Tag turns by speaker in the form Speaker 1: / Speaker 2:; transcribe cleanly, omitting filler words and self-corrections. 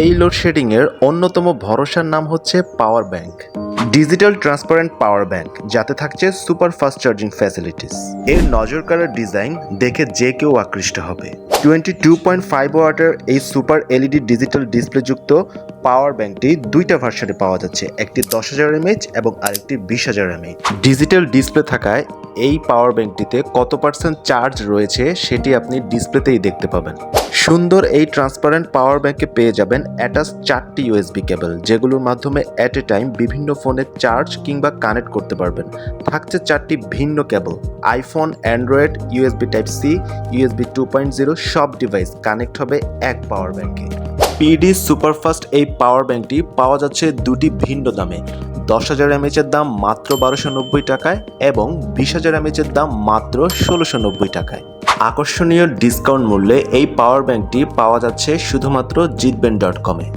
Speaker 1: এই লোডশেডিংয়ের অন্যতম ভরসার নাম হচ্ছে power bank. Digital transparent power bank, যাতে থাকছে সুপার ফাস্ট চার্জিং ফ্যাসিলিটিস। এর নজরকাড়া ডিজাইন দেখে যে কেউ আকৃষ্ট হবে। 22.5 ওয়াটের এই সুপার এলইডি ডিজিটাল ডিসপ্লেযুক্ত পাওয়ার ব্যাংকটি দুইটা ভার্সনে পাওয়া যাচ্ছে, একটি 10,000 mAh এবং আরেকটি 20,000 mAh। ডিজিটাল ডিসপ্লে থাকায় এই পাওয়ার ব্যাংকটিতে কত পার্সেন্ট চার্জ রয়েছে সেটি আপনি ডিসপ্লেতেই দেখতে পাবেন। সুন্দর এই ট্রান্সপারেন্ট পাওয়ার ব্যাংকে পেয়ে যাবেন অ্যাটাচ 4টি ইউএসবি কেবল, যেগুলোর মাধ্যমে অ্যাট এ টাইম বিভিন্ন ফোনে চার্জ কিংবা কানেক্ট করতে পারবেন। থাকছে 4টি ভিন্ন cable, iPhone, Android, USB type C, USB 2.0 সব ডিভাইস কানেক্ট হবে এক পাওয়ার ব্যাংকে। পিডি সুপারফাস্ট এই পাওয়ার ব্যাংকটি পাওয়া যাচ্ছে দুটি ভিন্ন দামে। 10,000 mAh এর দাম মাত্র 1290 টাকায় এবং 20,000 mAh এর দাম মাত্র 1690 টাকায়। আকর্ষণীয় ডিসকাউন্ট মূল্যে এই পাওয়ার ব্যাংকটি পাওয়া যাচ্ছে শুধুমাত্র জিতবেন.com-এ।